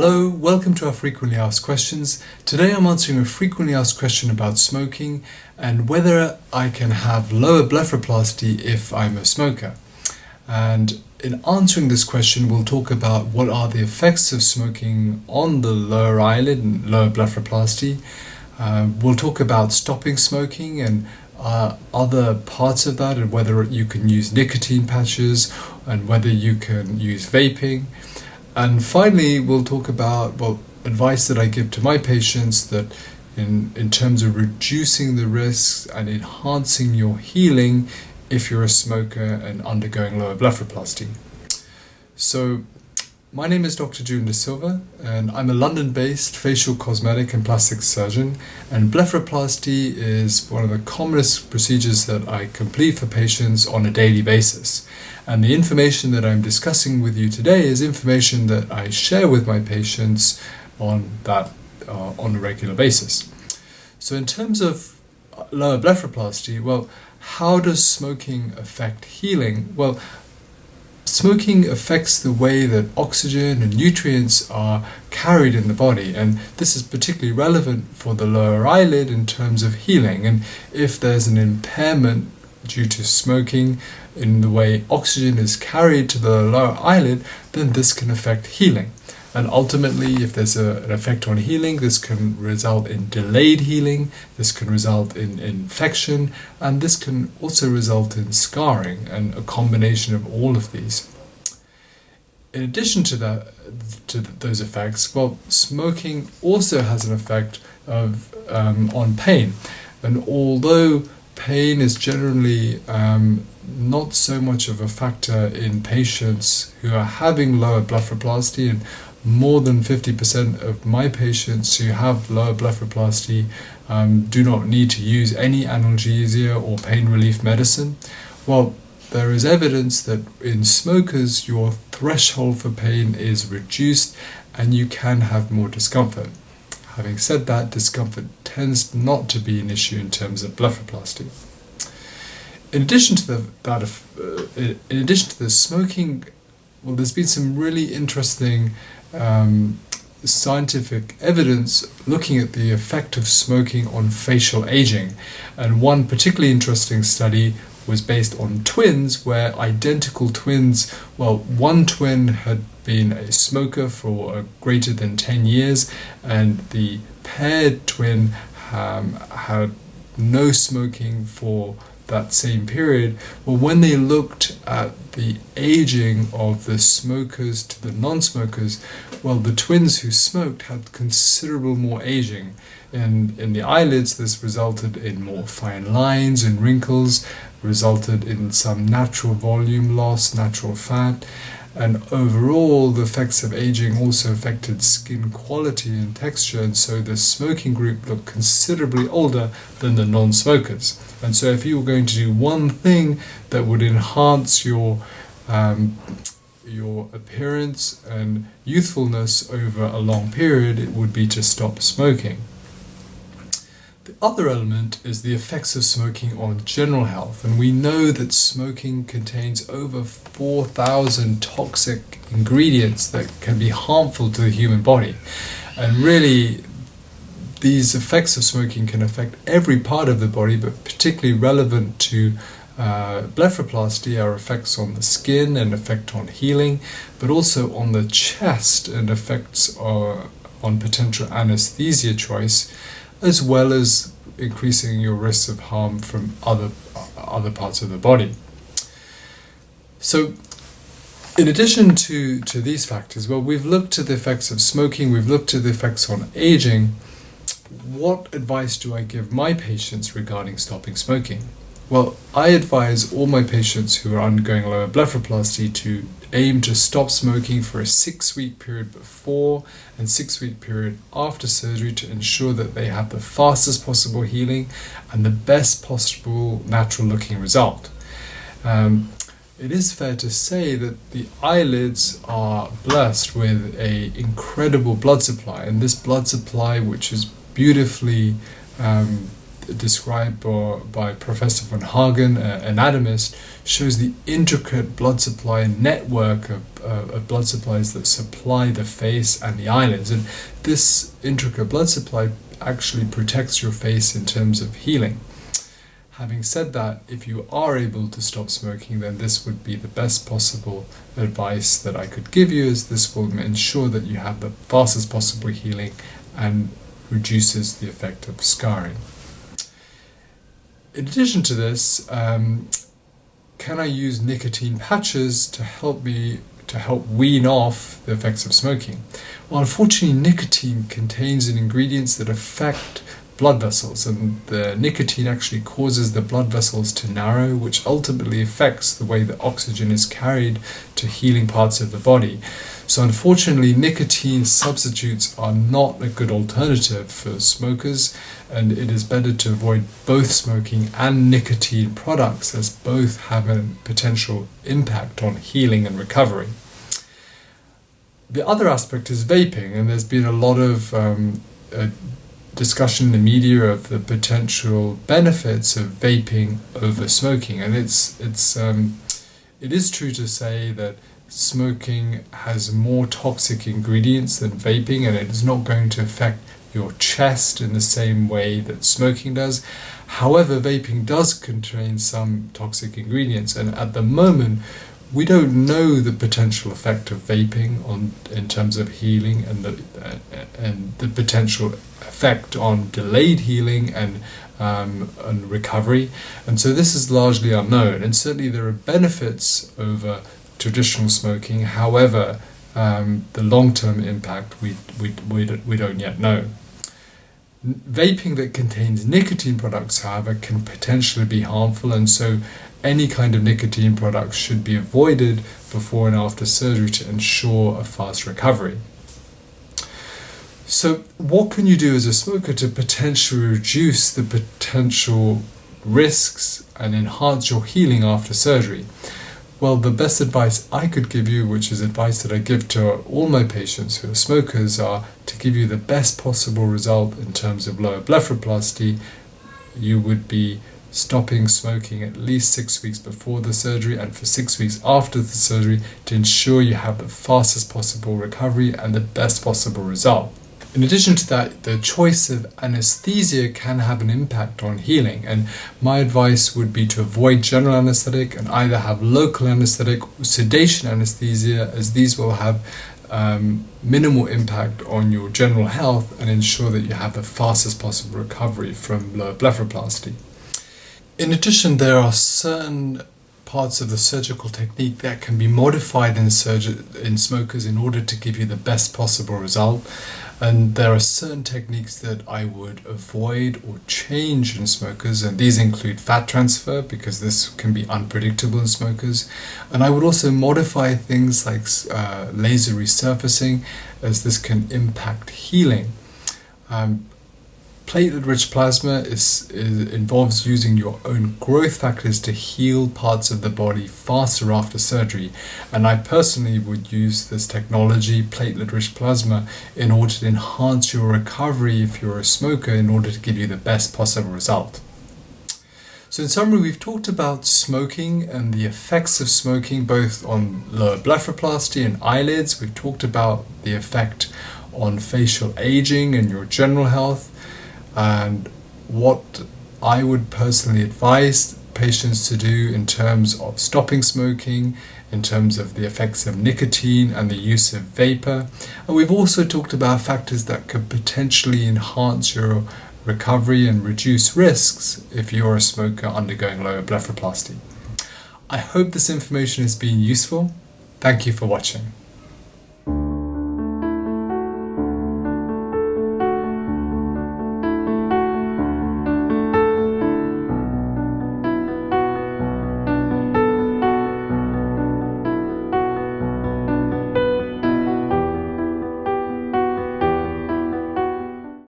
Hello, welcome to our frequently asked questions. Today I'm answering a frequently asked question about smoking and whether I can have lower blepharoplasty if I'm a smoker. And in answering this question, we'll talk about what are the effects of smoking on the lower eyelid and lower blepharoplasty. We'll talk about stopping smoking and other parts of that, and whether you can use nicotine patches and whether you can use vaping. And finally, we'll talk about advice that I give to my patients that in terms of reducing the risks and enhancing your healing if you're a smoker and undergoing lower blepharoplasty. So, my name is Dr. Julian De Siva, and I'm a London-based facial cosmetic and plastic surgeon, and blepharoplasty is one of the commonest procedures that I complete for patients on a daily basis. And the information that I'm discussing with you today is information that I share with my patients on a regular basis. So in terms of lower blepharoplasty, how does smoking affect healing? Well, smoking affects the way that oxygen and nutrients are carried in the body, and this is particularly relevant for the lower eyelid in terms of healing. And if there's an impairment due to smoking in the way oxygen is carried to the lower eyelid, then this can affect healing. And ultimately, if there's an effect on healing, this can result in delayed healing, this can result in infection, and this can also result in scarring, and a combination of all of these. In addition to those effects, smoking also has an effect on pain. And although pain is generally not so much of a factor in patients who are having lower blepharoplasty, and more than 50% of my patients who have lower blepharoplasty do not need to use any analgesia or pain relief medicine. There is evidence that in smokers your threshold for pain is reduced and you can have more discomfort. Having said that, discomfort tends not to be an issue in terms of blepharoplasty. In addition to the smoking, there's been some really interesting scientific evidence looking at the effect of smoking on facial aging. And one particularly interesting study was based on twins, where identical twins, one twin had been a smoker for greater than 10 years, and the paired twin had no smoking for that same period. When they looked at the aging of the smokers to the non-smokers, the twins who smoked had considerable more aging. In the eyelids, this resulted in more fine lines and wrinkles, resulted in some natural volume loss, natural fat, and overall the effects of aging also affected skin quality and texture, and so the smoking group looked considerably older than the non-smokers. And so if you were going to do one thing that would enhance your appearance and youthfulness over a long period, it would be to stop smoking. The other element is the effects of smoking on general health, and we know that smoking contains over 4,000 toxic ingredients that can be harmful to the human body. And really, these effects of smoking can affect every part of the body, but particularly relevant to blepharoplasty are effects on the skin and effect on healing, but also on the chest and effects on potential anesthesia choice, as well as increasing your risks of harm from other parts of the body. So, in addition to these factors, we've looked at the effects of smoking, we've looked at the effects on aging. What advice do I give my patients regarding stopping smoking? I advise all my patients who are undergoing lower blepharoplasty to aim to stop smoking for a 6-week period before and 6-week period after surgery to ensure that they have the fastest possible healing and the best possible natural looking result. It is fair to say that the eyelids are blessed with an incredible blood supply, and this blood supply, which is beautifully described by Professor von Hagen, an anatomist, shows the intricate blood supply network of blood supplies that supply the face and the eyelids. And this intricate blood supply actually protects your face in terms of healing. Having said that, if you are able to stop smoking, then this would be the best possible advice that I could give you, as this will ensure that you have the fastest possible healing and reduces the effect of scarring. In addition to this, can I use nicotine patches to help wean off the effects of smoking? Well, unfortunately, nicotine contains ingredients that affect blood vessels, and the nicotine actually causes the blood vessels to narrow, which ultimately affects the way that oxygen is carried to healing parts of the body. So unfortunately, nicotine substitutes are not a good alternative for smokers, and it is better to avoid both smoking and nicotine products, as both have a potential impact on healing and recovery. The other aspect is vaping, and there's been a lot of discussion in the media of the potential benefits of vaping over smoking, and it is true to say that smoking has more toxic ingredients than vaping, and it is not going to affect your chest in the same way that smoking does. However, vaping does contain some toxic ingredients, and at the moment we don't know the potential effect of vaping in terms of healing, and the potential effect on delayed healing and recovery, and so this is largely unknown. And certainly there are benefits over traditional smoking. However, the long-term impact we don't yet know. Vaping that contains nicotine products, however, can potentially be harmful, and so any kind of nicotine products should be avoided before and after surgery to ensure a fast recovery. So what can you do as a smoker to potentially reduce the potential risks and enhance your healing after surgery? Well, the best advice I could give you, which is advice that I give to all my patients who are smokers, are to give you the best possible result in terms of lower blepharoplasty. You would be stopping smoking at least 6 weeks before the surgery and for 6 weeks after the surgery to ensure you have the fastest possible recovery and the best possible result. In addition to that, the choice of anesthesia can have an impact on healing, and my advice would be to avoid general anesthetic and either have local anesthetic or sedation anesthesia, as these will have minimal impact on your general health and ensure that you have the fastest possible recovery from lower blepharoplasty. In addition, there are certain parts of the surgical technique that can be modified in smokers in order to give you the best possible result. And there are certain techniques that I would avoid or change in smokers, and these include fat transfer, because this can be unpredictable in smokers. And I would also modify things like laser resurfacing, as this can impact healing. Platelet-rich plasma involves using your own growth factors to heal parts of the body faster after surgery, and I personally would use this technology, platelet-rich plasma, in order to enhance your recovery if you're a smoker, in order to give you the best possible result. So in summary, we've talked about smoking and the effects of smoking both on lower blepharoplasty and eyelids. We've talked about the effect on facial aging and your general health, and what I would personally advise patients to do in terms of stopping smoking, in terms of the effects of nicotine and the use of vapor. And we've also talked about factors that could potentially enhance your recovery and reduce risks if you're a smoker undergoing lower blepharoplasty. I hope this information has been useful. Thank you for watching.